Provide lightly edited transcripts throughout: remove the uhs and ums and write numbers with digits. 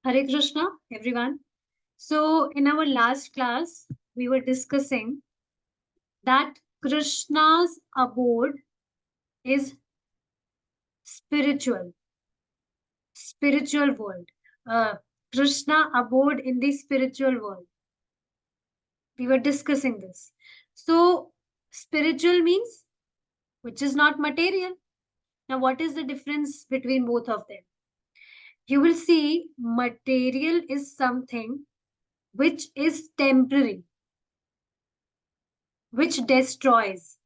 Hare Krishna, everyone. So, in our last class, we were discussing that Krishna's abode is spiritual, spiritual world. Krishna abode in the spiritual world. We were discussing this. So, spiritual means which is not material. Now, what is the difference between both of them? You will see material is something which is temporary, which destroys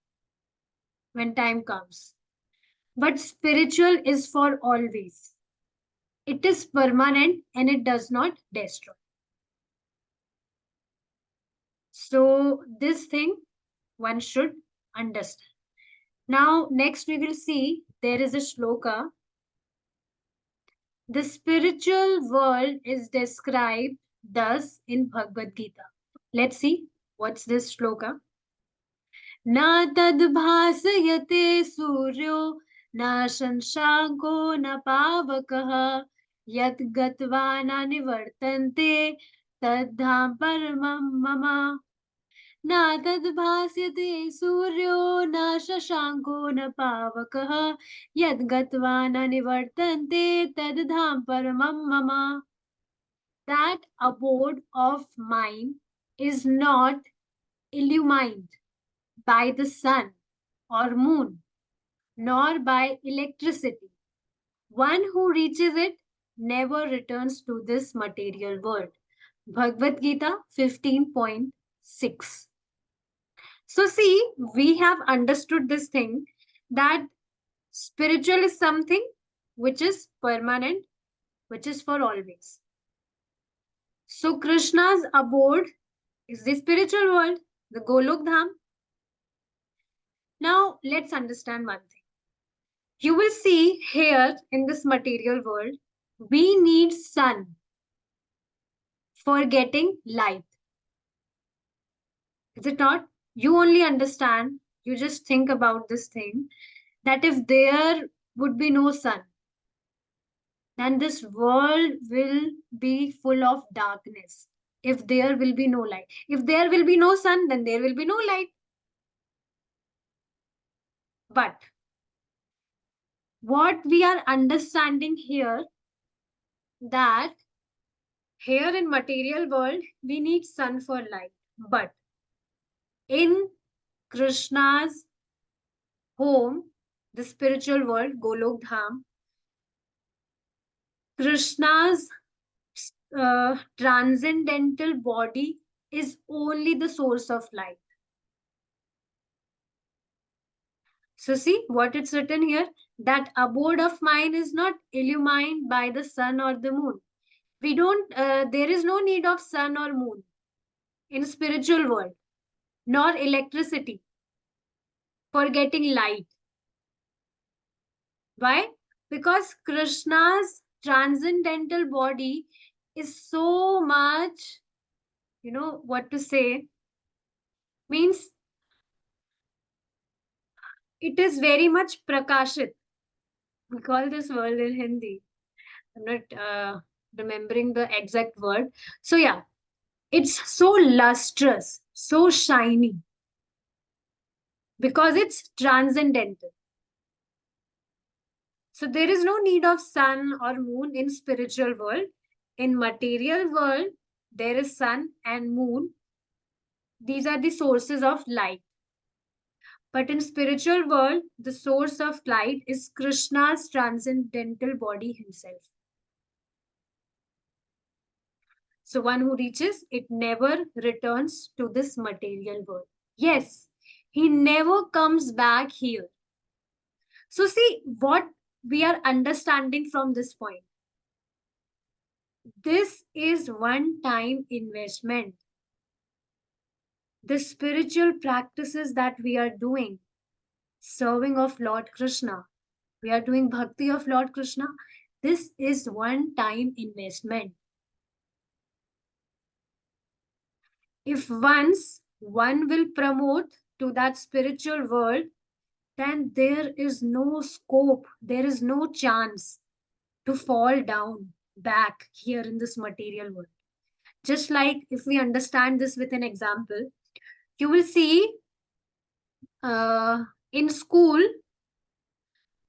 when time comes. But spiritual is for always. It is permanent and it does not destroy. So this thing one should understand. Now next we will see there is a shloka. The spiritual world is described thus in Bhagavad Gita. Let's see what's this shloka. Na tad bhasayate suryo na shanshanko na pavakah yad gatva na nivartante tadham paramam mama. Na tad bhasyate suryo na shashanko na pavakah yad gatva na nivartante tadham paramam mama. That abode of mine is not illumined by the sun or moon, nor by electricity. One who reaches it never returns to this material world. Bhagavad Gita 15.6. So see, we have understood this thing that spiritual is something which is permanent, which is for always. So Krishna's abode is the spiritual world, the Golok Dham. Now let's understand one thing. You will see here in this material world, we need sun for getting light. Is it not? You only understand, you just think about this thing, that if there would be no sun, then this world will be full of darkness. If there will be no light. If there will be no sun, then there will be no light. But what we are understanding here, that here in material world, we need sun for light. But in Krishna's home, the spiritual world, Golok Dham, Krishna's transcendental body is only the source of light. So see what it's written here, that abode of mine is not illumined by the sun or the moon. We don't, there is no need of sun or moon in spiritual world, nor electricity for getting light. Why? Because Krishna's transcendental body is so much, what to say, means it is very much prakashit. We call this world in Hindi. I'm not remembering the exact word. So yeah, it's so lustrous, so shiny, because it's transcendental. So there is no need of sun or moon in spiritual world. In material world, there is sun and moon. These are the sources of light. But in spiritual world, the source of light is Krishna's transcendental body himself. So one who reaches, it never returns to this material world. Yes, he never comes back here. So see what we are understanding from this point. This is one-time investment. The spiritual practices that we are doing, serving of Lord Krishna, we are doing bhakti of Lord Krishna, this is one-time investment. If once one will promote to that spiritual world, then there is no scope, there is no chance to fall down. back here in this material world. Just like if we understand this with an example, you will see in school,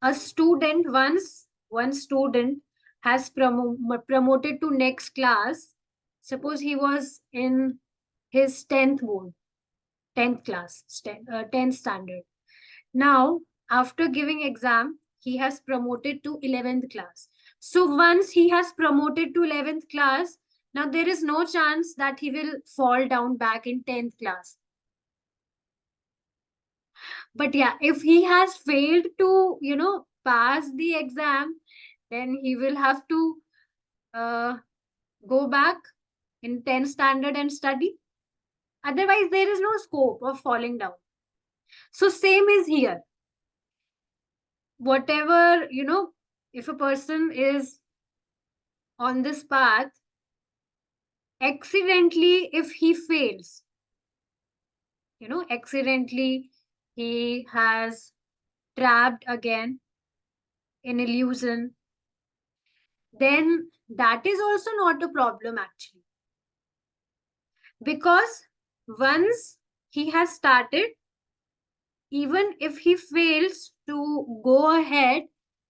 a student, once one student has promoted to next class. Suppose he was in his 10th board, 10th class, 10th standard. Now, after giving exam, he has promoted to 11th class. So once he has promoted to 11th class, now there is no chance that he will fall down back in 10th class. But yeah, if he has failed to, pass the exam, then he will have to uh, go back in 10th standard and study. Otherwise, there is no scope of falling down. So same is here. Whatever, if a person is on this path, accidentally, if he fails, accidentally he has trapped again in illusion, then that is also not a problem actually. Because once he has started, even if he fails to go ahead,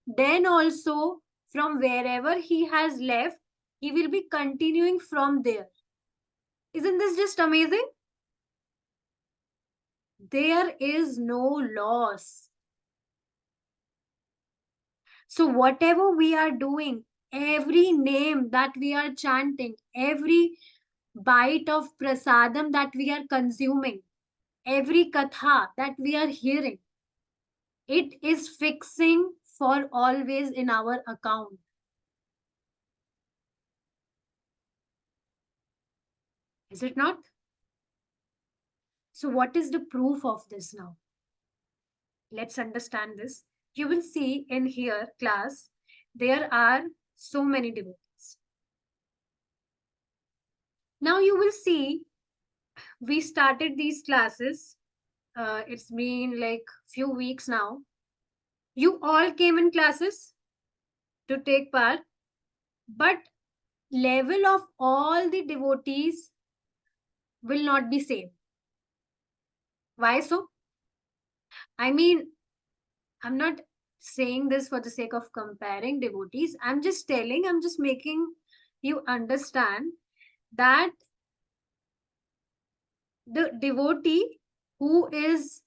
then also from wherever he has left, he will be continuing from there. Isn't this just amazing? There is no loss. So whatever we are doing, every name that we are chanting, every bite of prasadam that we are consuming, every katha that we are hearing, it is fixing for always in our account. Is it not? So what is the proof of this now? Let's understand this. You will see in here class, there are so many devotees. Now you will see, we started these classes. It's been like few weeks now. You all came in classes to take part, but level of all the devotees will not be same. Why so? I mean, I'm not saying this for the sake of comparing devotees. I'm just making you understand that the devotee who is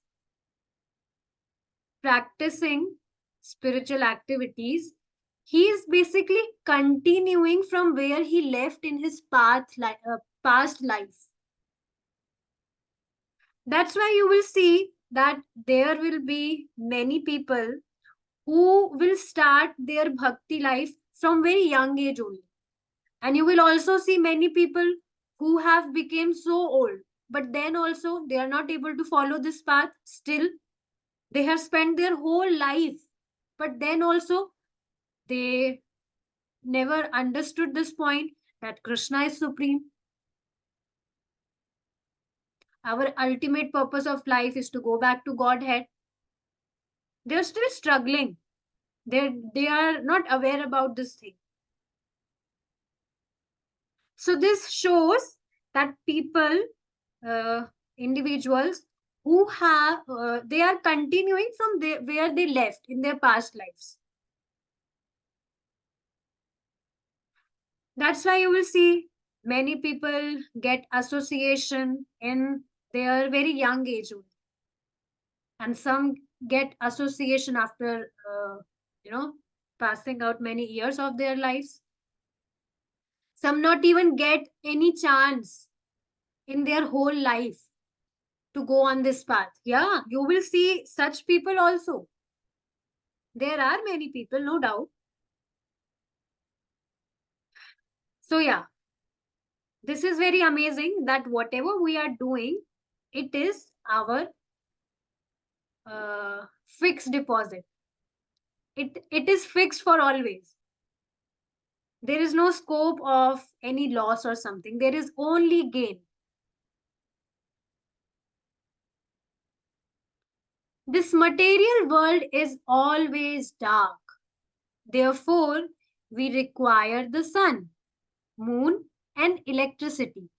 practicing spiritual activities, he is basically continuing from where he left in his past life. That's why you will see that there will be many people who will start their bhakti life from very young age only. And you will also see many people who have become so old, but then also they are not able to follow this path. Still, they have spent their whole life, but then also they never understood this point that Krishna is supreme. Our ultimate purpose of life is to go back to Godhead. They're still struggling. They are not aware about this thing. So this shows that people, individuals who have, they are continuing from where they left in their past lives. That's why you will see many people get association in their very young age only. And some get association after, passing out many years of their lives. Some not even get any chance in their whole life to go on this path. Yeah, you will see such people also. There are many people, no doubt. So yeah, this is very amazing that whatever we are doing, it is our fixed deposit. It is fixed for always. There is no scope of any loss or something. There is only gain. This material world is always dark. Therefore, we require the sun, moon, and electricity.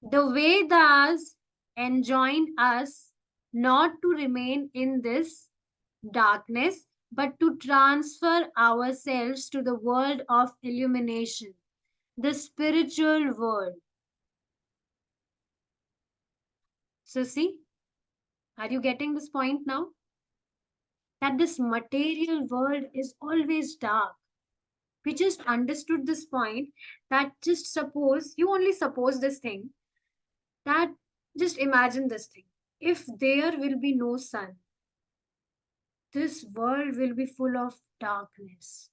The Vedas enjoin us not to remain in this darkness, but to transfer ourselves to the world of illumination, the spiritual world. So, see, are you getting this point now? That this material world is always dark. We just understood this point, that just suppose, you only suppose this thing, that just imagine this thing. If there will be no sun, this world will be full of darkness.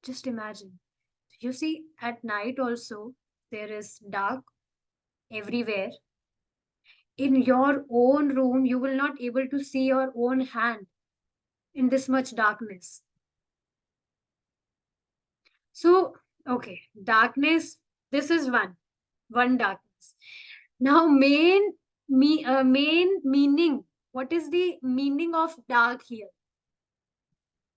Just imagine. You see, at night also, there is dark everywhere. In your own room, you will not able to see your own hand in this much darkness. So, okay, darkness, this is one darkness. Now, main meaning. What is the meaning of dark here?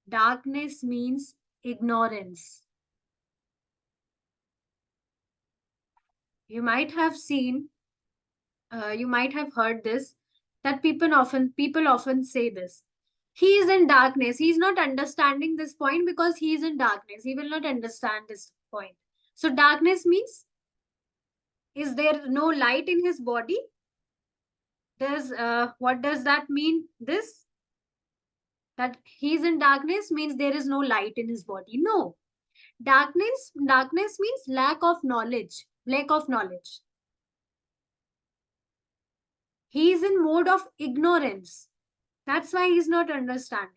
Darkness means ignorance. You might have seen, you might have heard this, that people often say this. He is in darkness. He is not understanding this point because he is in darkness. He will not understand this point. So darkness means, is there no light in his body? What does that mean? This, that he's in darkness means there is no light in his body. No. Darkness means lack of knowledge. Lack of knowledge. He is in mode of ignorance. That's why he's not understanding.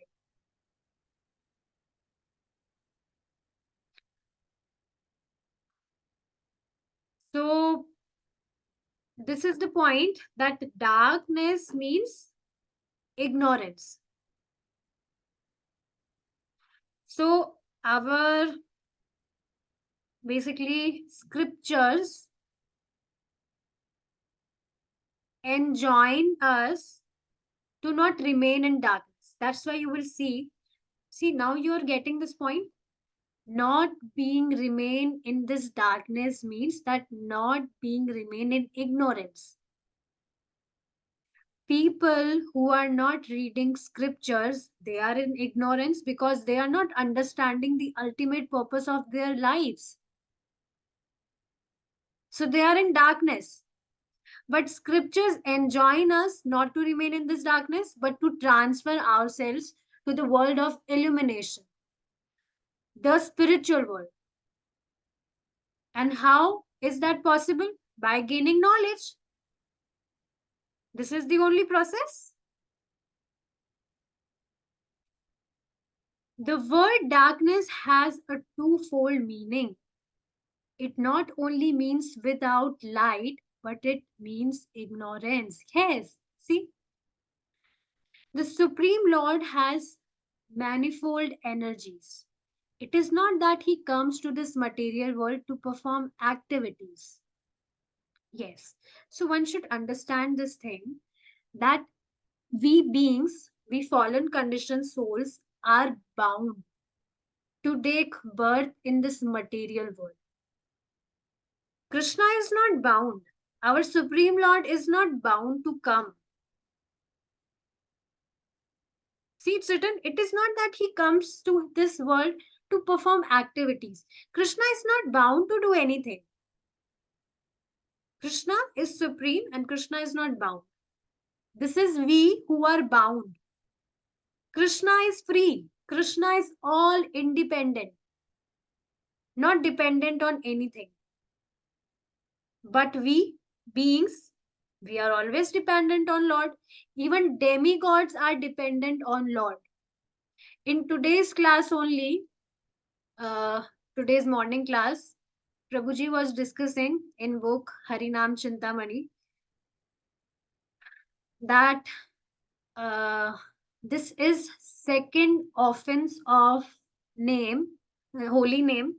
So this is the point, that darkness means ignorance. So our basically scriptures enjoin us to not remain in darkness. That's why you will see now you are getting this point. Not being remain in this darkness means that not being remain in ignorance. People who are not reading scriptures, they are in ignorance because they are not understanding the ultimate purpose of their lives. So they are in darkness. But scriptures enjoin us not to remain in this darkness, but to transfer ourselves to the world of illumination, the spiritual world. And how is that possible? By gaining knowledge. This is the only process. The word darkness has a twofold meaning. It not only means without light, but it means ignorance. Yes, see, the Supreme Lord has manifold energies. It is not that he comes to this material world to perform activities. Yes, so one should understand this thing, that we beings, we fallen conditioned souls, are bound to take birth in this material world. Krishna is not bound. Our Supreme Lord is not bound to come. See, it's written, it is not that he comes to this world to perform activities. Krishna is not bound to do anything. Krishna is supreme and Krishna is not bound. This is we who are bound. Krishna is free. Krishna is all independent, not dependent on anything. But we beings, we are always dependent on Lord. Even demigods are dependent on Lord. In today's class only, today's morning class, Prabhuji was discussing in book Harinam Chintamani that this is second offense of name, holy name,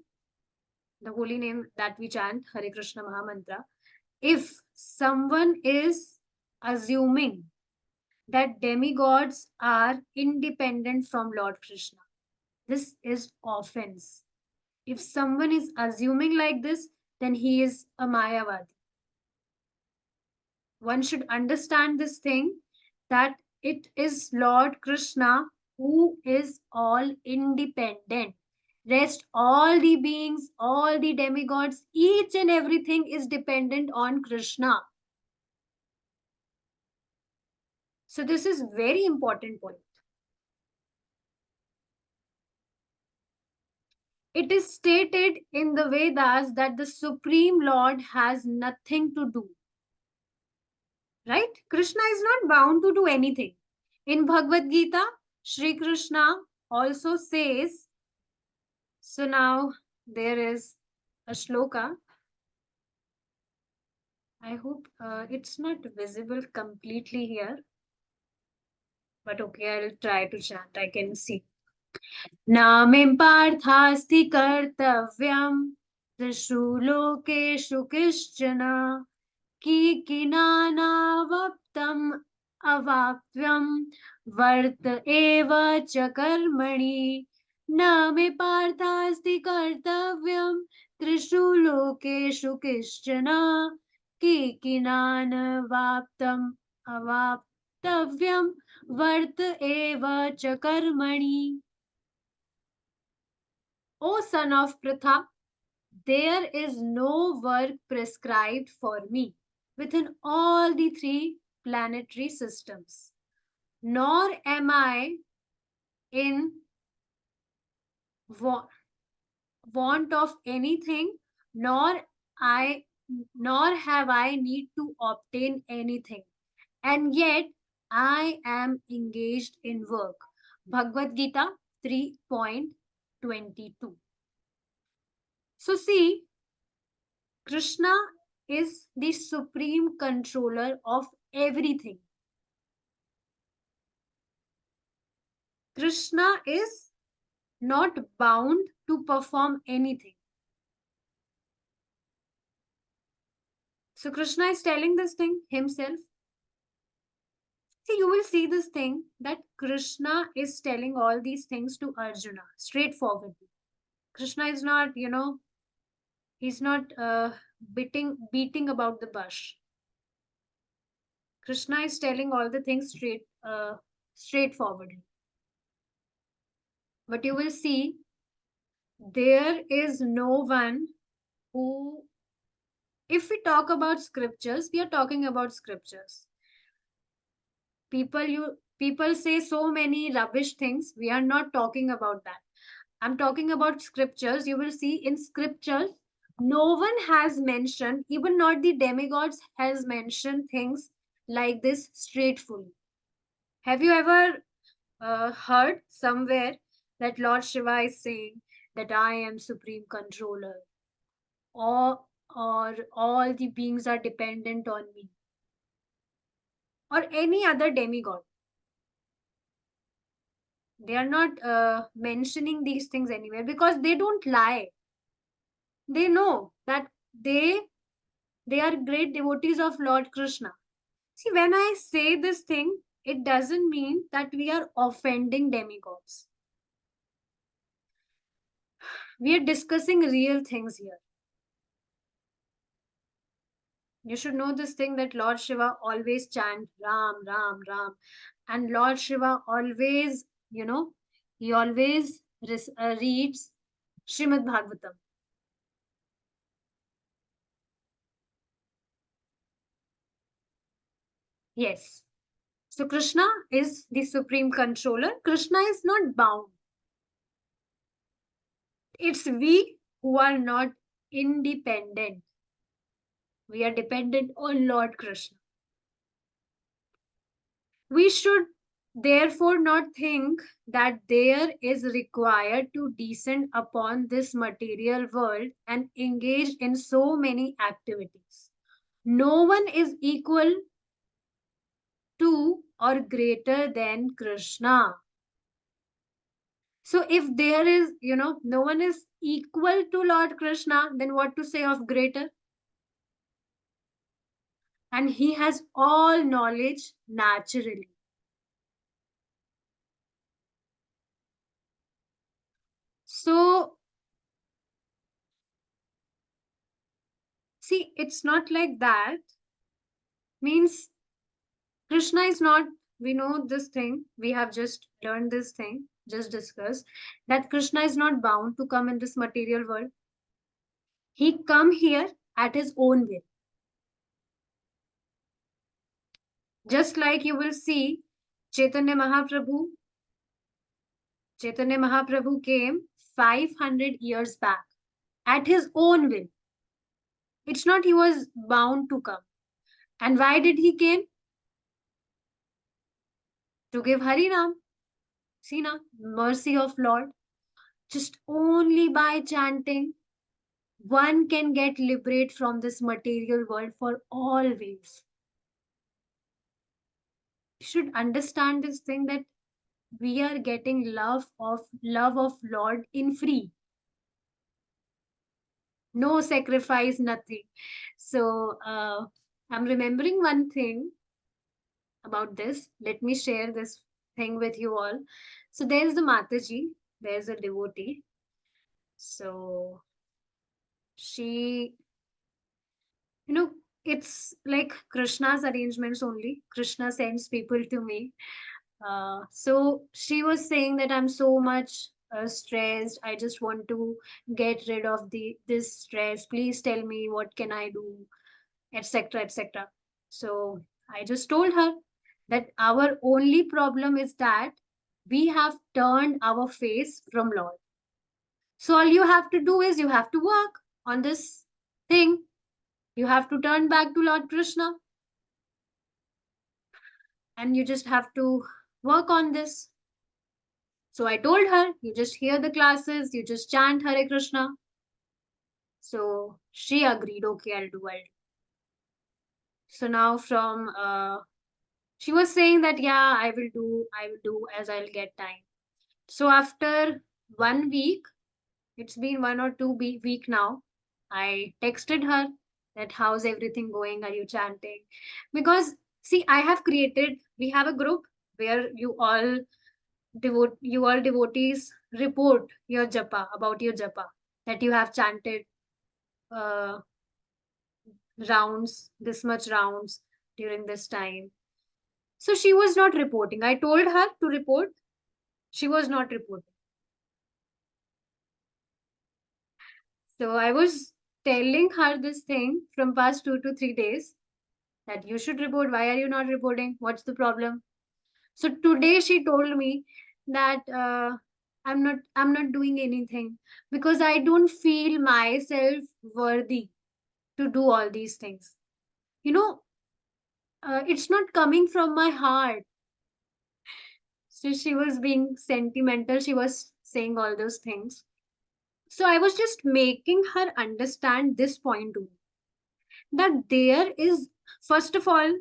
the holy name that we chant, Hare Krishna Mahamantra. If someone is assuming that demigods are independent from Lord Krishna. This is offense. If someone is assuming like this, then he is a Mayavadi. One should understand this thing, that it is Lord Krishna who is all independent. Rest, all the beings, all the demigods, each and everything is dependent on Krishna. So this is very important point. It is stated in the Vedas that the Supreme Lord has nothing to do. Right? Krishna is not bound to do anything. In Bhagavad Gita, Sri Krishna also says, so now there is a shloka. I hope it's not visible completely here. But okay, I'll try to chant. I can see. नामें पार्थास्ति कर्तव्यं त्रिषु लोकेषु किश्चन कीकिनानावप्तम् अवाप्त्यं वर्त एव च कर्मणि न मे पार्थास्ति कर्तव्यं त्रिषु लोकेषु किश्चन कीकिनानवाप्तम् अवाप्तव्यं वर्त एव च कर्मणि. O son of Pritha, there is no work prescribed for me within all the three planetary systems, nor am I in want of anything, nor have I need to obtain anything, and yet I am engaged in work. Bhagavad Gita 3.22. So see, Krishna is the supreme controller of everything. Krishna is not bound to perform anything. So Krishna is telling this thing himself. See, you will see this thing that Krishna is telling all these things to Arjuna straightforwardly. Krishna is not, he's not beating about the bush. Krishna is telling all the things straightforwardly. But you will see there is no one who, if we talk about scriptures, we are talking about scriptures. People say so many rubbish things. We are not talking about that. I'm talking about scriptures. You will see in scriptures, no one has mentioned, even not the demigods has mentioned things like this straightfully. Have you ever heard somewhere that Lord Shiva is saying that I am supreme controller, or all the beings are dependent on me, or any other demigod? They are not mentioning these things anywhere because they don't lie. They know that they are great devotees of Lord Krishna. See, when I say this thing, it doesn't mean that we are offending demigods. We are discussing real things here. You should know this thing that Lord Shiva always chant Ram, Ram, Ram. And Lord Shiva always, he always reads Srimad Bhagavatam. Yes. So Krishna is the supreme controller. Krishna is not bound. It's we who are not independent. We are dependent on Lord Krishna. We should therefore not think that there is required to descend upon this material world and engage in so many activities. No one is equal to or greater than Krishna. So if there is, no one is equal to Lord Krishna, then what to say of greater? And he has all knowledge naturally. see, it's not like that. Means Krishna is not, we know this thing, we have just learned this thing, just discussed, that Krishna is not bound to come in this material world. He come here at his own will. Just like you will see, Chaitanya Mahaprabhu, Chaitanya Mahaprabhu came 500 years back at his own will. It's not he was bound to come. And why did he came? To give Harinam. See now, mercy of Lord. Just only by chanting, one can get liberate from this material world for always. You should understand this thing that we are getting love of Lord in free. No sacrifice, nothing. So I'm remembering one thing about this. Let me share this thing with you all. So there's the Mataji, there's a devotee. So she, it's like Krishna's arrangements only. Krishna sends people to me. So she was saying that I'm so much stressed. I just want to get rid of this stress. Please tell me what can I do, etc., etc. So I just told her that our only problem is that we have turned our face from Lord. So all you have to do is you have to work on this thing. You have to turn back to Lord Krishna. And you just have to work on this. So I told her, you just hear the classes, you just chant Hare Krishna. So she agreed, okay, I'll do it. So now she was saying that, yeah, I will do as I'll get time. So after 1 week, it's been 1 or 2 week now, I texted her that how's everything going? Are you chanting? Because see, we have a group where you all devotees report your japa, about your japa, that you have chanted uh, rounds, this much rounds during this time. So she was not reporting. I told her to report. She was not reporting. So I was telling her this thing from past 2 to 3 days that you should report. Why are you not reporting? What's the problem? So today she told me that I'm not doing anything because I don't feel myself worthy to do all these things. You know, it's not coming from my heart. So she was being sentimental. She was saying all those things. So I was just making her understand this point too, that there is, first of all,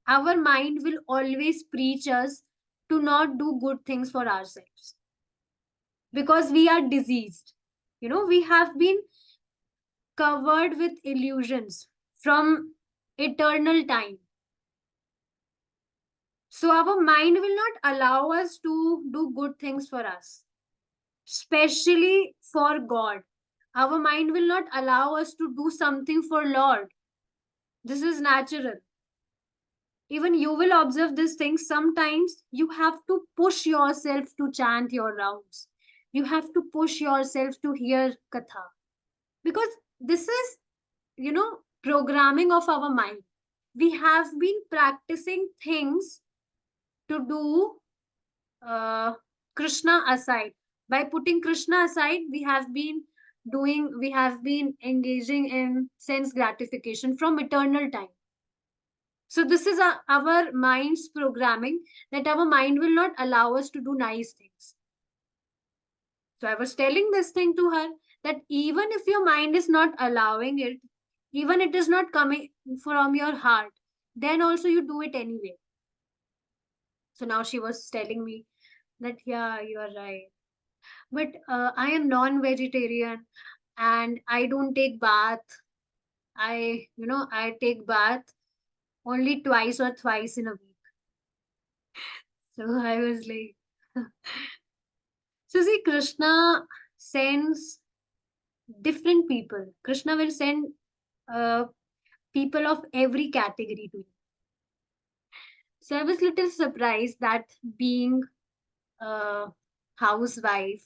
our mind will always preach us to not do good things for ourselves because we are diseased. We have been covered with illusions from eternal time. So our mind will not allow us to do good things for us, especially for God. Our mind will not allow us to do something for Lord. This is natural. Even you will observe this thing. Sometimes you have to push yourself to chant your rounds. You have to push yourself to hear katha. Because this is, programming of our mind. We have been practicing things to do Krishna aside. By putting Krishna aside, we have been engaging in sense gratification from eternal time. So this is our mind's programming, that our mind will not allow us to do nice things. So I was telling this thing to her that even if your mind is not allowing it, even it is not coming from your heart, then also you do it anyway. So now she was telling me that, yeah, you are right. But I am non-vegetarian and I don't take bath. I take bath only twice or thrice in a week. So I was like, so see, Krishna sends different people. Krishna will send people of every category to you. So I was little surprised that being a housewife,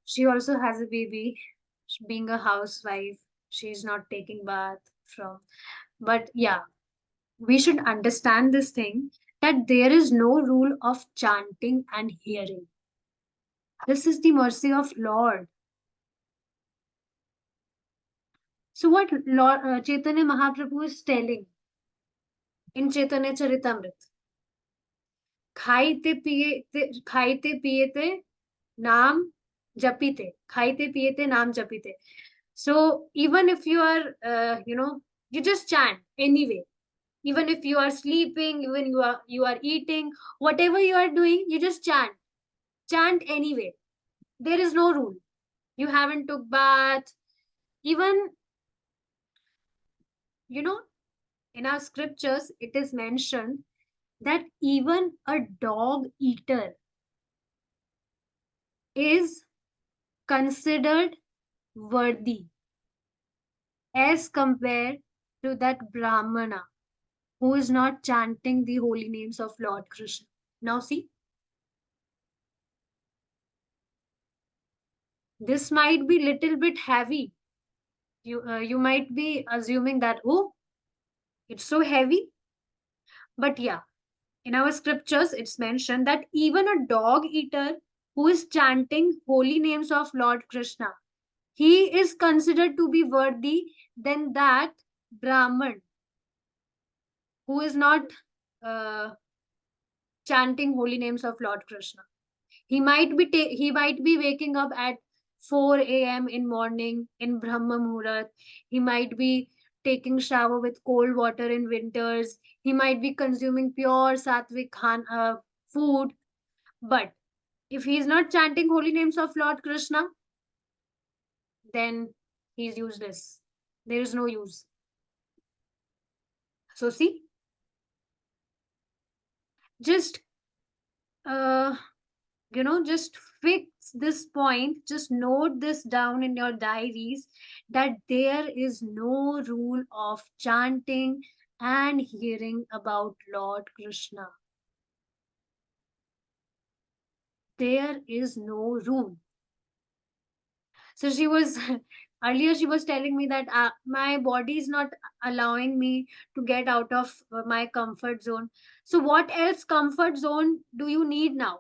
she also has a baby. Being a housewife, she's not taking bath from. But yeah, we should understand this thing, that there is no rule of chanting and hearing. This is the mercy of Lord. So what Lord Chaitanya Mahaprabhu is telling in Chaitanya Charitamrita, खाइते पिएते नाम जपीते, खाइते पिएते नाम जपीते. So even if you are, you just chant anyway. Even if you are sleeping, even you are eating, whatever you are doing, you just chant anyway. There is no rule. You haven't took bath. Even, you know, in our scriptures, it is mentioned that even a dog eater is considered worthy as compared to that Brahmana who is not chanting the holy names of Lord Krishna. Now see, this might be little bit heavy. You might be assuming that, oh, it's so heavy. But yeah, in our scriptures, it's mentioned that even a dog eater who is chanting holy names of Lord Krishna, he is considered to be worthy than that Brahman who is not uh, chanting holy names of Lord Krishna. He might be waking up at 4 a.m. in morning in Brahma Muhurat. He might be taking shower with cold water in winters. He might be consuming pure sattvic food. But if he is not chanting holy names of Lord Krishna, then he is useless. There is no use. So see, just uh, just fix this point, just note this down in your diaries, that there is no rule of chanting and hearing about Lord Krishna. There is no rule. So she was earlier she was telling me that my body is not allowing me to get out of my comfort zone. So what else comfort zone do you need now?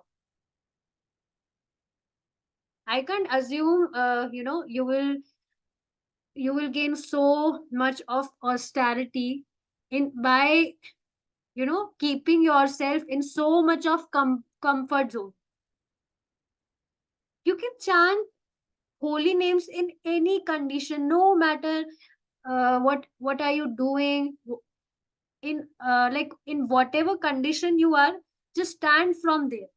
I can't assume you will gain so much of austerity in by keeping yourself in so much of comfort zone. You can chant holy names in any condition, no matter what are you doing, in like in whatever condition you are, just stand from there,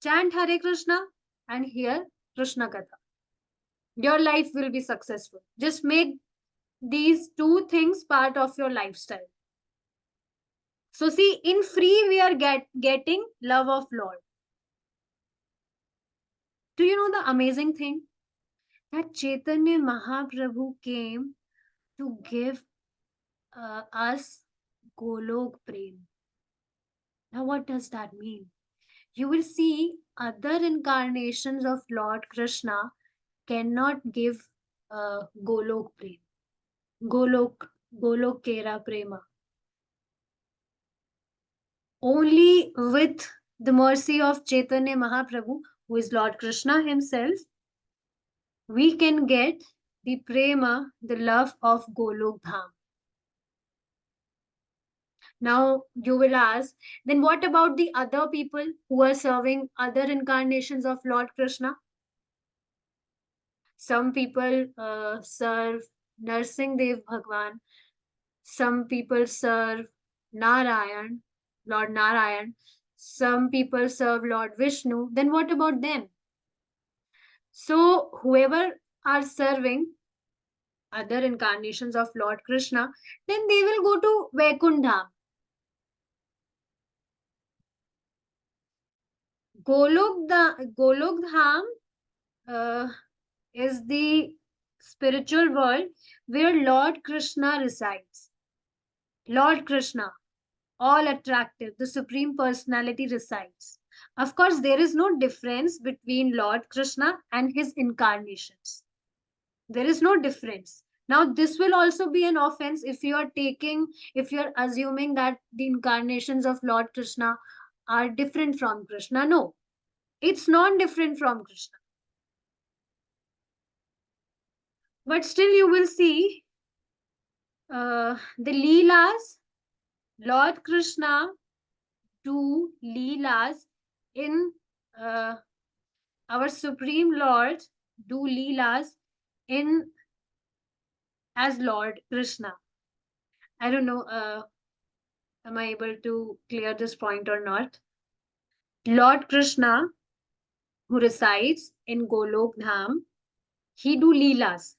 chant Hare Krishna and hear Krishna Katha. Your life will be successful. Just make these two things part of your lifestyle. So see, in free we are getting love of Lord. Do you know the amazing thing? That Chaitanya Mahaprabhu came to give us Golok Prem. Now what does that mean? You will see other incarnations of Lord Krishna cannot give Golok Prem. Golok Kera Prema. Only with the mercy of Chaitanya Mahaprabhu, who is Lord Krishna himself, we can get the prema, the love of Golok Dham. Now you will ask, then what about the other people who are serving other incarnations of Lord Krishna? Some people serve Narsingh Dev Bhagwan. Some people serve Narayan, Lord Narayan. Some people serve Lord Vishnu. Then what about them? So whoever are serving other incarnations of Lord Krishna, then they will go to Vaikundham. Golok Dham is the spiritual world where Lord Krishna resides. Lord Krishna, all attractive, the Supreme Personality resides. Of course, there is no difference between Lord Krishna and his incarnations. There is no difference. Now, this will also be an offense if you are if you are assuming that the incarnations of Lord Krishna are different from Krishna. No, it's not different from Krishna. But still, you will see the Leelas, Lord Krishna do Leelas in our Supreme Lord do Leelas in as Lord Krishna. I don't know, am I able to clear this point or not? Lord Krishna, who resides in Golok Dham, he do Leelas.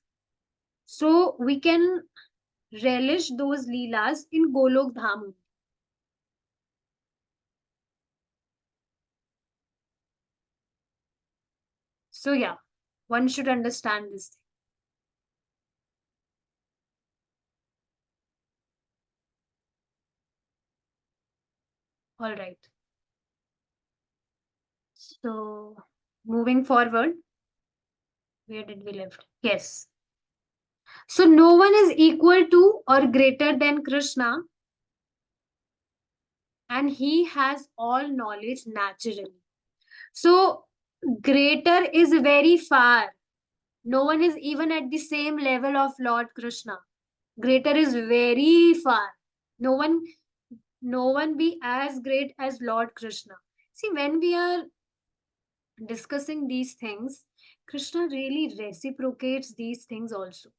So we can relish those Leelas in Golok Dham. So yeah, one should understand this thing. All right. So moving forward, where did we left? Yes. So no one is equal to or greater than Krishna, and he has all knowledge naturally. So greater is very far. No one is even at the same level of Lord Krishna. Greater is very far. No one, no one be as great as Lord Krishna. See, when we are discussing these things, Krishna really reciprocates these things also.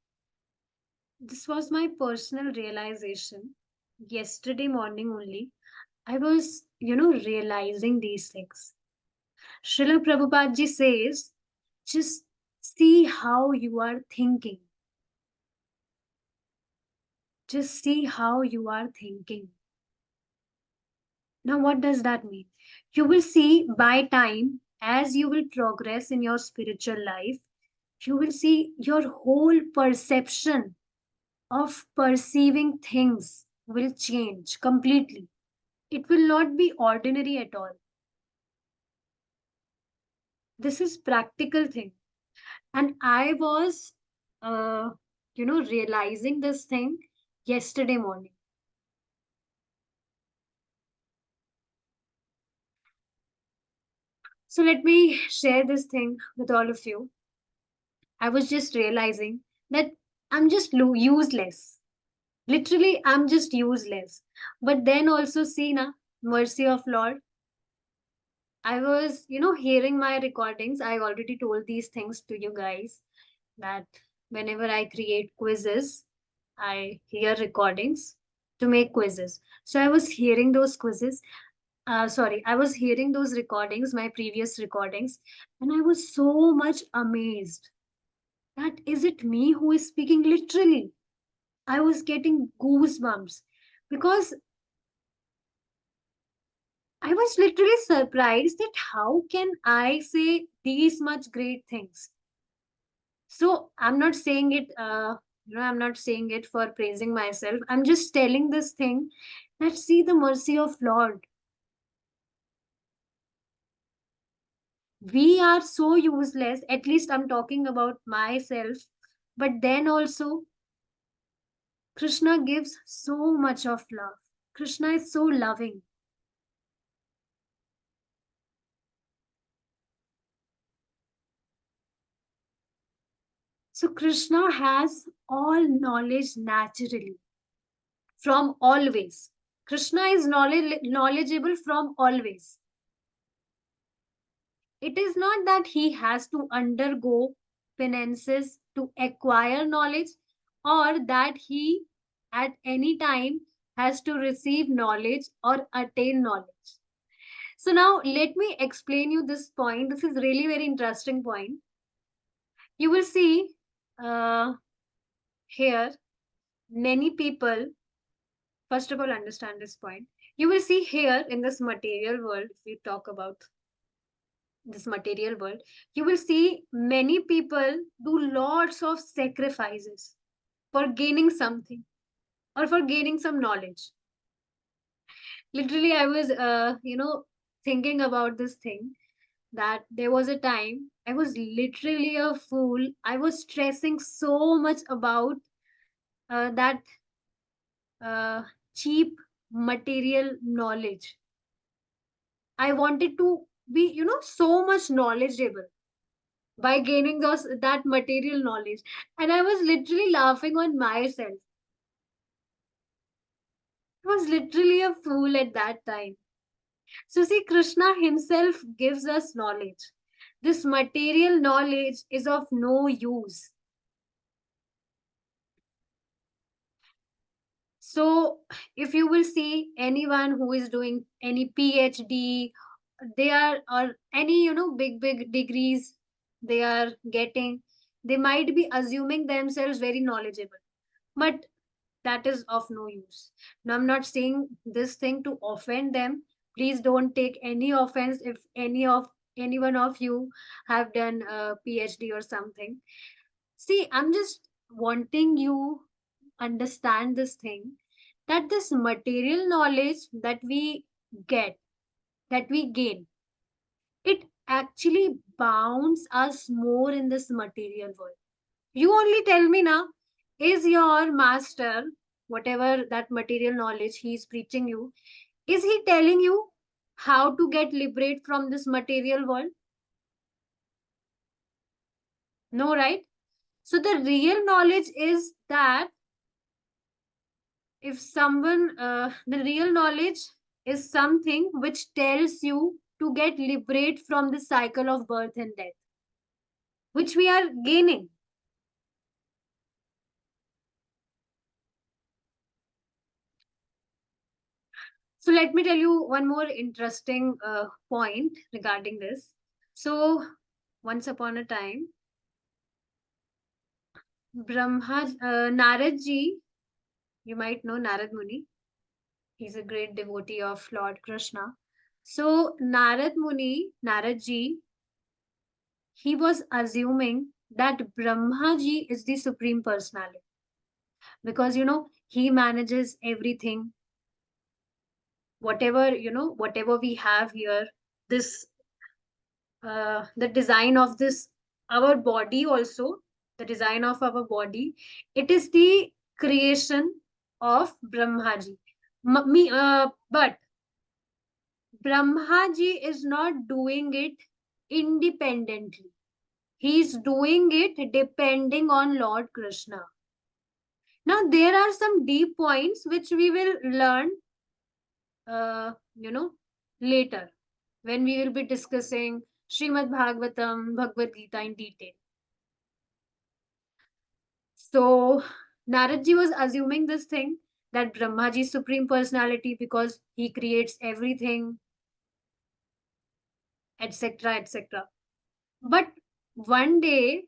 This was my personal realization yesterday morning only. I was, realizing these things. Srila Prabhupada ji says, just see how you are thinking. Just see how you are thinking. Now, what does that mean? You will see by time, as you will progress in your spiritual life, you will see your whole perception of perceiving things will change completely. It will not be ordinary at all. This is practical thing. And I was, realizing this thing yesterday morning. So let me share this thing with all of you. I was just realizing that I'm just useless. Literally, I'm just useless. But then also see na, mercy of Lord. I was, hearing my recordings. I already told these things to you guys that whenever I create quizzes, I hear recordings to make quizzes. So I was hearing those quizzes. I was hearing those recordings, my previous recordings, and I was so much amazed that is it me who is speaking literally? I was getting goosebumps because I was literally surprised that how can I say these much great things? So I'm not saying it, I'm not saying it for praising myself. I'm just telling this thing that see the mercy of Lord. We are so useless, at least I'm talking about myself, but then also Krishna gives so much of love. Krishna is so loving. So Krishna has all knowledge naturally from always. Krishna is knowledgeable from always. It is not that he has to undergo penances to acquire knowledge or that he at any time has to receive knowledge or attain knowledge. So now let me explain you this point. This is really very interesting point. You will see here many people, first of all, understand this point. You will see here in this material world, if we talk about this material world, you will see many people do lots of sacrifices for gaining something or for gaining some knowledge. Literally, I was, thinking about this thing, that there was a time I was literally a fool. I was stressing so much about that uh, cheap material knowledge. I wanted to be, so much knowledgeable by gaining that material knowledge. And I was literally laughing on myself. I was literally a fool at that time. So see, Krishna himself gives us knowledge. This material knowledge is of no use. So if you will see anyone who is doing any PhD, they are, or any, big degrees they are getting, they might be assuming themselves very knowledgeable. But that is of no use. Now, I'm not saying this thing to offend them. Please don't take any offense if any one of you have done a PhD or something. See, I'm just wanting you understand this thing, that this material knowledge that we get, that we gain, it actually bounds us more in this material world. You only tell me now, is your master, whatever that material knowledge he is preaching you, is he telling you how to get liberate from this material world? No, right? So the real knowledge is that, if someone, the real knowledge is something which tells you to get liberate from the cycle of birth and death, which we are gaining. So let me tell you one more interesting point regarding this. So once upon a time, Narad ji, you might know Narad Muni. He's a great devotee of Lord Krishna. So Narad ji, he was assuming that Brahma ji is the supreme personality, because he manages everything, whatever we have here, this the design of this, our body also, the design of our body, it is the creation of Brahmaji. But Brahmaji is not doing it independently. He's doing it depending on Lord Krishna. Now there are some deep points which we will learn, uh, you know later, when we will be discussing 𝗲𝗵𝗵𝗺𝗺 Bhagavad Gita in detail. So Naradji was assuming this thing, that Brahmaji is supreme personality because he creates everything, etc., etc. But one day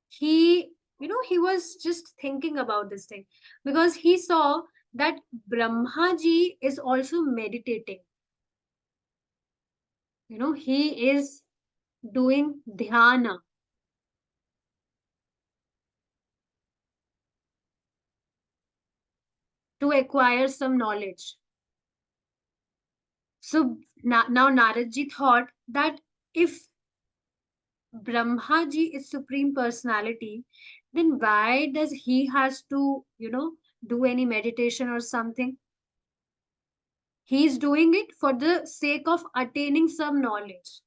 he was just thinking about this thing, because he saw that Brahmaji is also meditating. He is doing dhyana to acquire some knowledge. So now Naradji thought that if Brahmaji is supreme personality, then why does he has to, do any meditation or something? He is doing it for the sake of attaining some knowledge.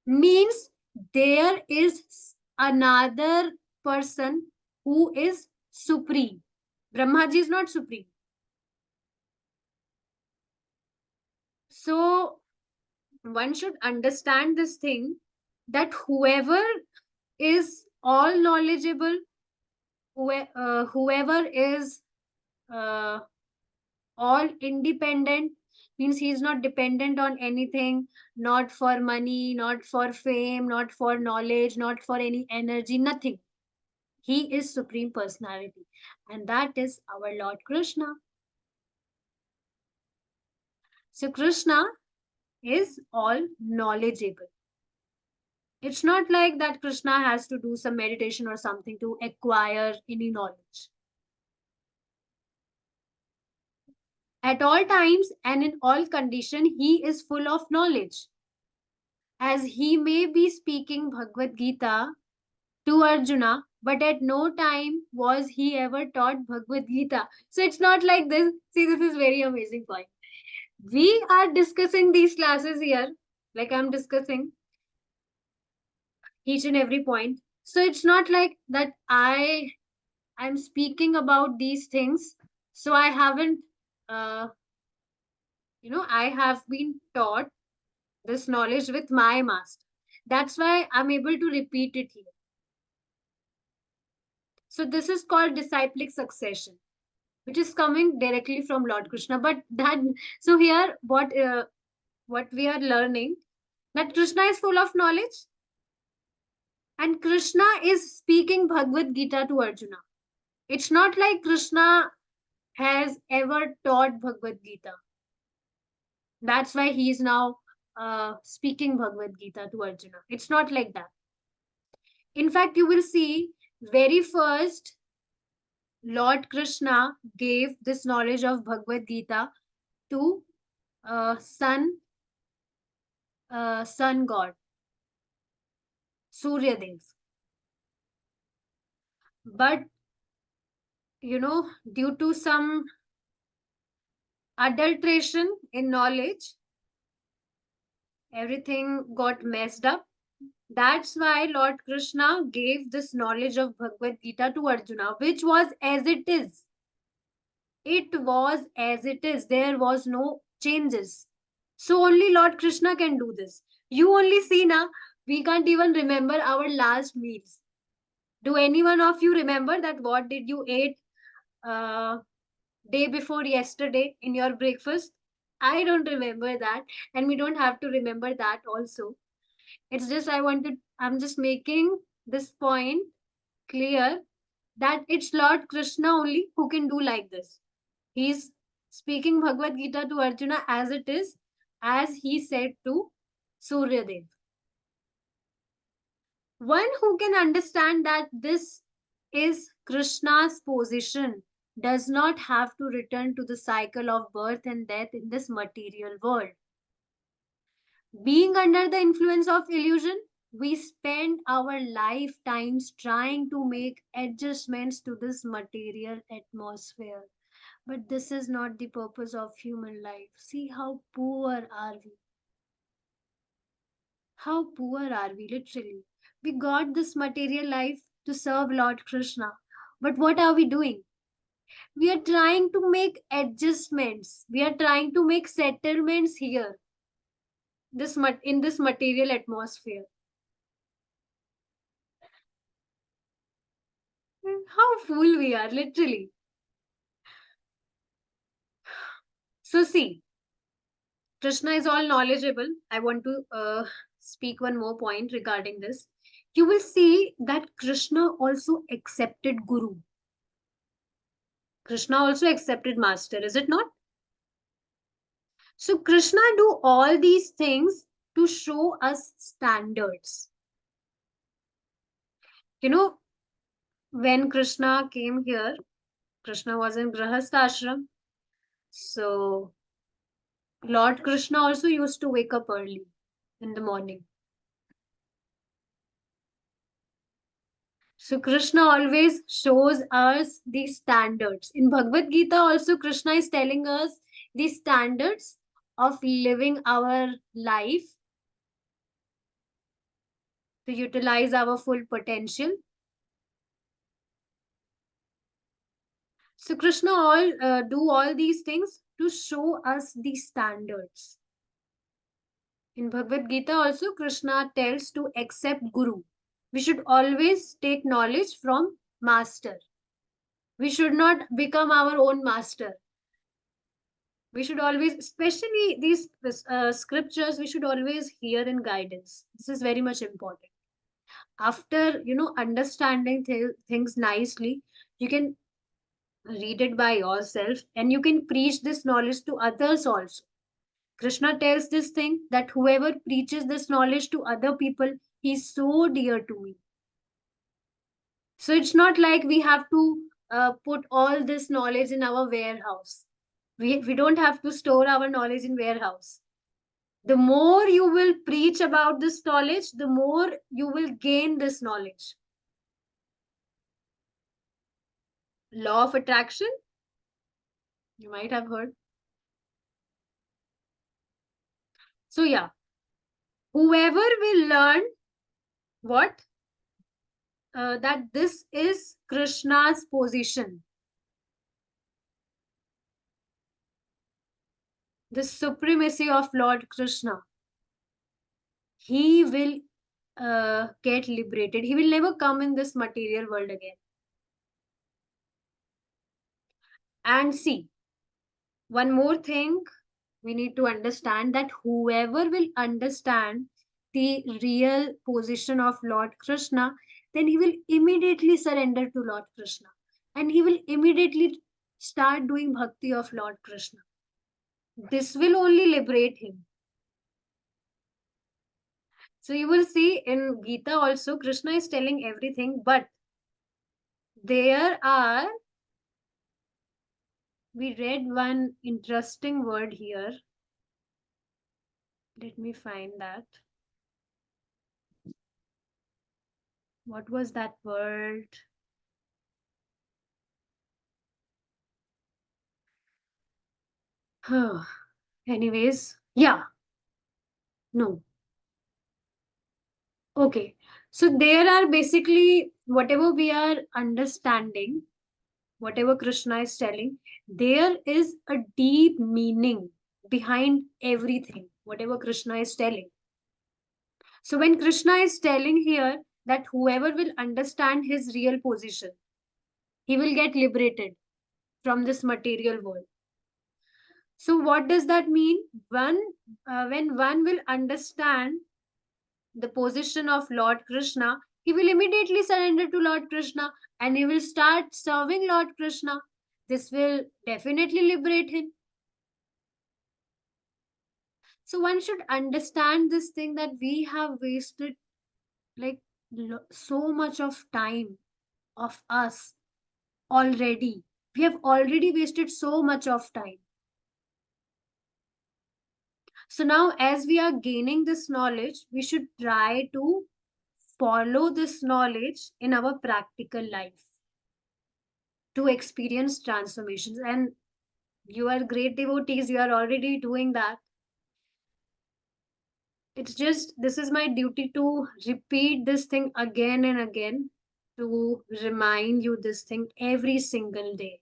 Means there is another person who is supreme. Brahmaji is not supreme. So one should understand this thing, that whoever is all knowledgeable, whoever is uh, all independent, means he is not dependent on anything, not for money, not for fame, not for knowledge, not for any energy, nothing. He is supreme personality, and that is our Lord Krishna. So Krishna is all knowledgeable. It's not like that Krishna has to do some meditation or something to acquire any knowledge. At all times and in all condition, he is full of knowledge. As he may be speaking Bhagavad Gita to Arjuna, but at no time was he ever taught Bhagavad Gita. So it's not like this. See, this is very amazing point. We are discussing these classes here, like I'm discussing each and every point. So it's not like that I'm speaking about these things. So I haven't, uh, I have been taught this knowledge with my master. That's why I'm able to repeat it here. So this is called disciplic succession, which is coming directly from Lord Krishna. But that, so here, what we are learning, that Krishna is full of knowledge, and Krishna is speaking Bhagavad Gita to Arjuna. It's not like Krishna has ever taught Bhagavad Gita. That's why he is now speaking Bhagavad Gita to Arjuna. It's not like that. In fact, you will see very first Lord Krishna gave this knowledge of Bhagavad Gita to sun god 𝗃𝗲𝗴𝗿𝗺. But due to some adulteration in knowledge, everything got messed up. That's why Lord Krishna gave this knowledge of Bhagavad Gita to Arjuna, which was as it is. It was as it is. There was no changes. So only Lord Krishna can do this. You only see now, we can't even remember our last meals. Do any one of you remember that what did you eat day before yesterday in your breakfast? I don't remember that, and we don't have to remember that also. It's just I'm just making this point clear that it's Lord Krishna only who can do like this. He's speaking Bhagavad Gita to Arjuna as it is, as he said to 𝗃𝗲𝗴𝗺. One who can understand that this is Krishna's position does not have to return to the cycle of birth and death in this material world. Being under the influence of illusion, we spend our lifetimes trying to make adjustments to this material atmosphere. But this is not the purpose of human life. See how poor are we. How poor are we, literally. We got this material life to serve Lord Krishna. But what are we doing? We are trying to make adjustments. We are trying to make settlements here. In this material atmosphere. How fool we are, literally. So see, Krishna is all knowledgeable. I want to speak one more point regarding this. You will see that Krishna also accepted Guru. Krishna also accepted Master, is it not? So Krishna do all these things to show us standards. When Krishna came here, Krishna was in Grahastha ashram. So Lord Krishna also used to wake up early in the morning. So Krishna always shows us the standards. In Bhagavad Gita also Krishna is telling us the standards of living our life to utilize our full potential. So Krishna do all these things to show us the standards. In Bhagavad Gita also Krishna tells to accept Guru. We should always take knowledge from Master. We should not become our own master. We should always, especially these scriptures, we should always hear in guidance. This is very much important. After, understanding things nicely, you can read it by yourself and you can preach this knowledge to others also. Krishna tells this thing that whoever preaches this knowledge to other people, He's so dear to me. So it's not like we have to put all this knowledge in our warehouse. We don't have to store our knowledge in warehouse. The more you will preach about this knowledge, the more you will gain this knowledge. Law of attraction, you might have heard. So yeah, whoever will learn what? That this is Krishna's position. The supremacy of Lord Krishna. He will get liberated. He will never come in this material world again. And see, one more thing we need to understand, that whoever will understand the real position of Lord Krishna, then he will immediately surrender to Lord Krishna. And he will immediately start doing bhakti of Lord Krishna. This will only liberate him. So you will see in Gita also, Krishna is telling everything, but there are, we read one interesting word here. Let me find that. What was that word? Anyways, yeah, no. Okay. So there are basically whatever we are understanding, whatever Krishna is telling, there is a deep meaning behind everything, whatever Krishna is telling. So when Krishna is telling here that whoever will understand his real position, he will get liberated from this material world. So what does that mean? When one will understand the position of Lord Krishna, he will immediately surrender to Lord Krishna and he will start serving Lord Krishna. This will definitely liberate him. So one should understand this thing, that we have wasted like so much of time of us already. We have already wasted so much of time. So now as we are gaining this knowledge, we should try to follow this knowledge in our practical life to experience transformations. And you are great devotees, you are already doing that. It's just, this is my duty to repeat this thing again and again, to remind you this thing every single day,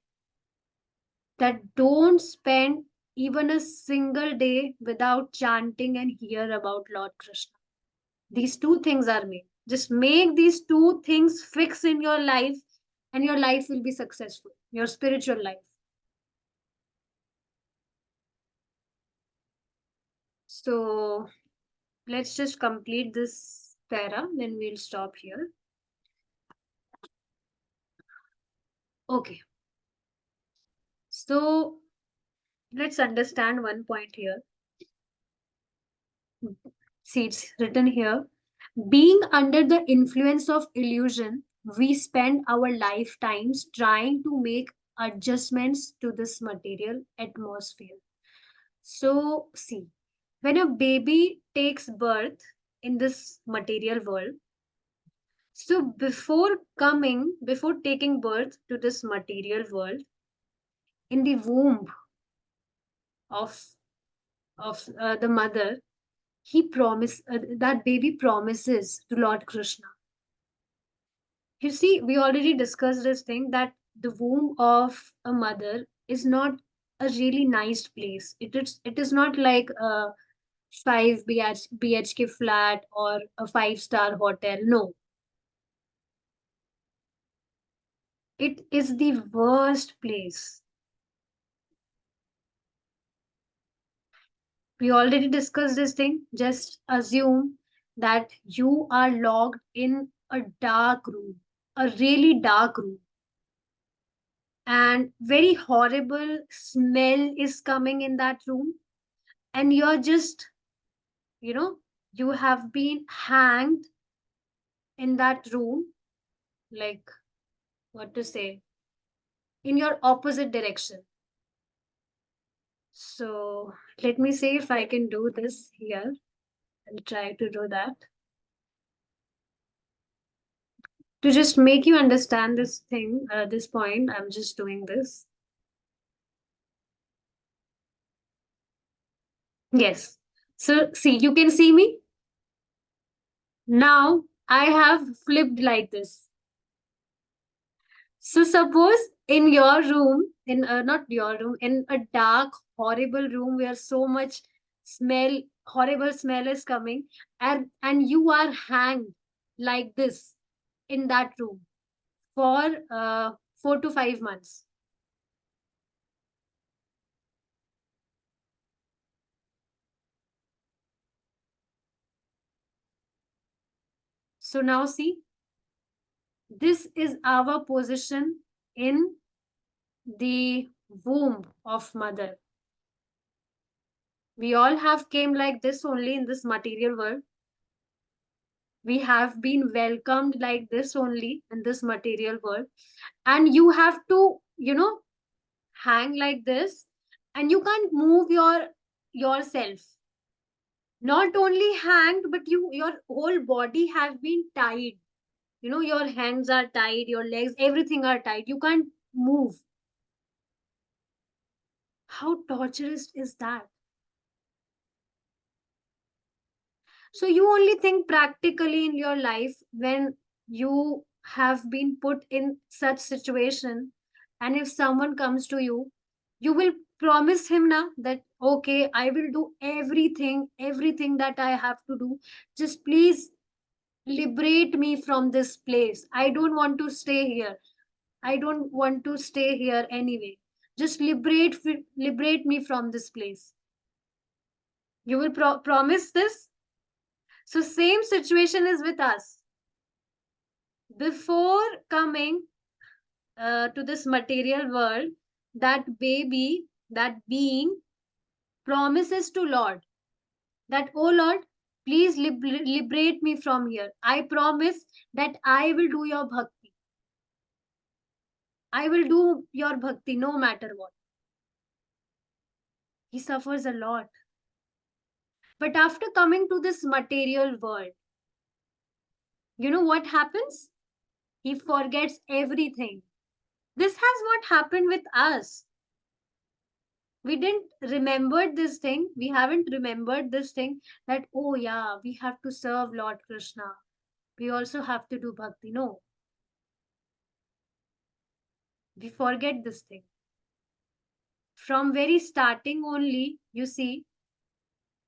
that don't spend even a single day without chanting and hear about Lord Krishna. These two things are made. Just make these two things fix in your life and your life will be successful, your spiritual life. So let's just complete this para, then we'll stop here. Okay. So let's understand one point here. See, it's written here. Being under the influence of illusion, we spend our lifetimes trying to make adjustments to this material atmosphere. So, see, when a baby takes birth in this material world, so before taking birth to this material world, in the womb of the mother, that baby promises to Lord Krishna. You see, we already discussed this thing, that the womb of a mother is not a really nice place. It is not like a 5 BHK flat or a 5-star hotel. No, it is the worst place. We already discussed this thing. Just assume that you are locked in a dark room, a really dark room, and very horrible smell is coming in that room, and you're just, you know, you have been hanged in that room, like, what to say, in your opposite direction. So let me see if I can do this here. I'll try to do that. To just make you understand this thing, this point, I'm just doing this. Yes. So see, you can see me. Now I have flipped like this. So suppose in your room, in not your room, in a dark, horrible room where so much smell, horrible smell is coming, and you are hanged like this in that room for 4 to 5 months. So now see, this is our position in the womb of mother. We all have came like this only in this material world. We have been welcomed like this only in this material world. And you have to, hang like this, and you can't move yourself. Not only hanged, but your whole body has been tied. Your hands are tied, your legs, everything are tied. You can't move. How torturous is that? So you only think practically in your life when you have been put in such situation, and if someone comes to you, you will promise him now that okay, I will do everything that I have to do. Just please liberate me from this place. I don't want to stay here. I don't want to stay here anyway. Just liberate me from this place. You will promise this. So same situation is with us. Before coming to this material world, that baby, that being promises to Lord that, oh Lord, please liberate me from here. I promise that I will do your bhakti. I will do your bhakti no matter what. He suffers a lot. But after coming to this material world, you know what happens? He forgets everything. This has what happened with us. We didn't remember this thing. We haven't remembered this thing that, oh yeah, we have to serve Lord Krishna. We also have to do bhakti. No, we forget this thing. From very starting only, you see,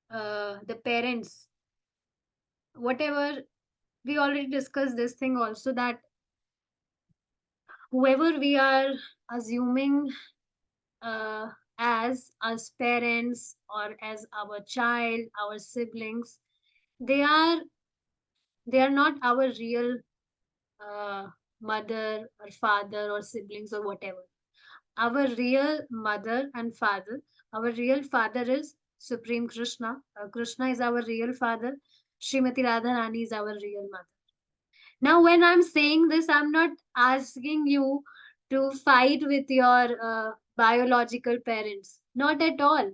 the parents, whatever, we already discussed this thing also, that whoever we are assuming uh, as parents or as our child, our siblings, they are they are not our real uh, mother or father or siblings or whatever. Our real mother and father, our real father is Supreme Krishna. Krishna is our real father. Srimati Radharani is our real mother. Now, when I'm saying this, I'm not asking you to fight with your biological parents. Not at all.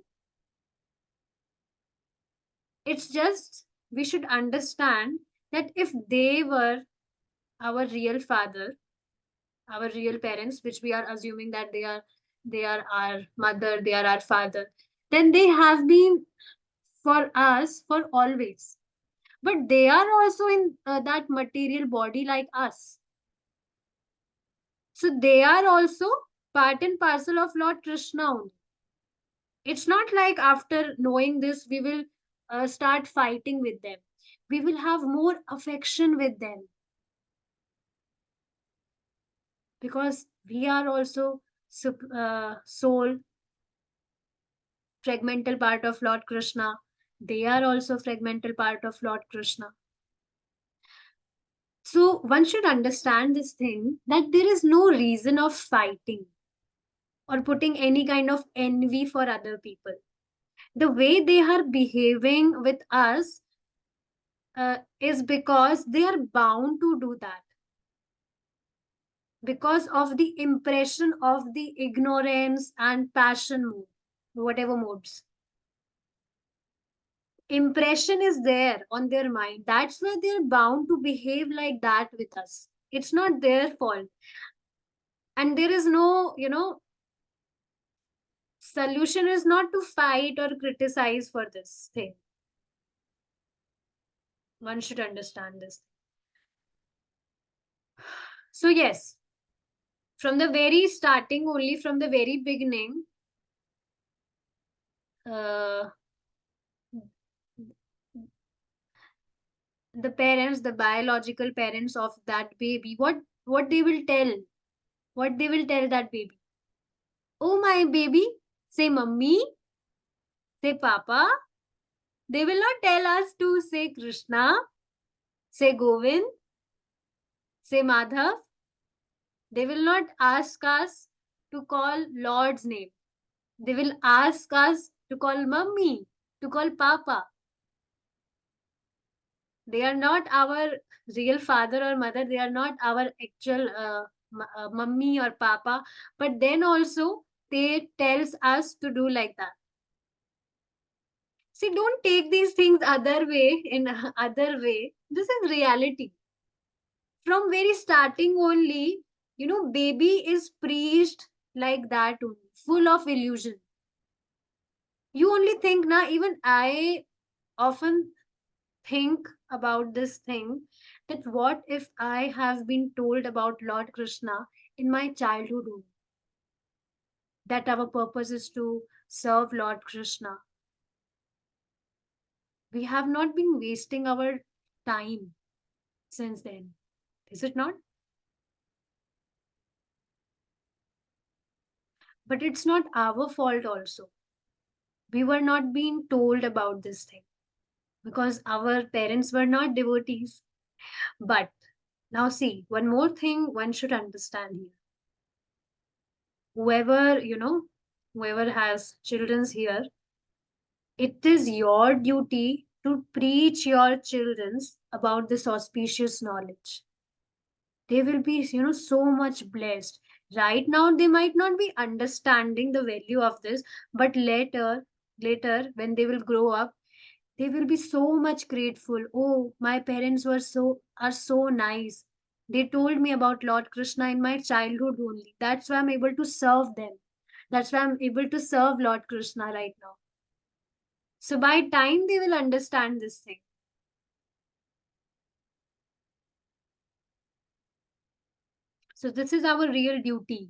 It's just we should understand that if they were our real father, our real parents, which we are assuming that they are our mother, they are our father, then they have been for us for always. But they are also in that material body like us. So they are also part and parcel of Lord Krishna only. It's not like after knowing this, we will start fighting with them. We will have more affection with them because we are also soul, fragmental part of Lord Krishna. They are also fragmental part of Lord Krishna. So one should understand this thing that there is no reason of fighting or putting any kind of envy for other people. The way they are behaving with us, is because they are bound to do that, because of the impression of the ignorance and passion mode, whatever modes. Impression is there on their mind. That's why they're bound to behave like that with us. It's not their fault. And there is no, solution is not to fight or criticize for this thing. One should understand this. So, yes, from the very starting, only from the very beginning, uh, the parents, the biological parents of that baby, what they will tell, what they will tell that baby. Oh, my baby, say mummy, say papa. They will not tell us to say Krishna, say Govind, say Madhav. They will not ask us to call Lord's name. They will ask us to call mummy, to call papa. They are not our real father or mother. They are not our actual mummy or papa. But then also they tells us to do like that. See, don't take these things other way, in other way. This is reality. From very starting only, baby is preached like that only, full of illusion. You only think, na, even I often think about this thing, that what if I have been told about Lord Krishna in my childhood only, that our purpose is to serve Lord Krishna. We have not been wasting our time since then, is it not? But it's not our fault also. We were not being told about this thing because our parents were not devotees. But now see, one more thing one should understand here. Whoever has children's here, it is your duty to preach your children's about this auspicious knowledge. They will be, so much blessed. Right now, they might not be understanding the value of this, but later, when they will grow up, they will be so much grateful. Oh, my parents are so nice. They told me about Lord Krishna in my childhood only. That's why I'm able to serve them. That's why I'm able to serve Lord Krishna right now. So by time they will understand this thing. So this is our real duty,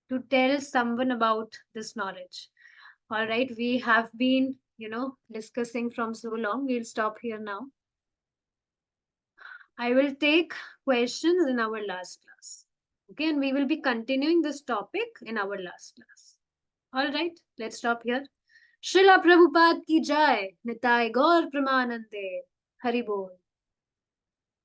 to tell someone about this knowledge. All right, we have been, discussing from so long. We'll stop here now. I will take questions in our last class. Okay, and we will be continuing this topic in our last class. All right, let's stop here. Srila Prabhupada ki jai, Nitai Gaur Pramanande, Hari Bol.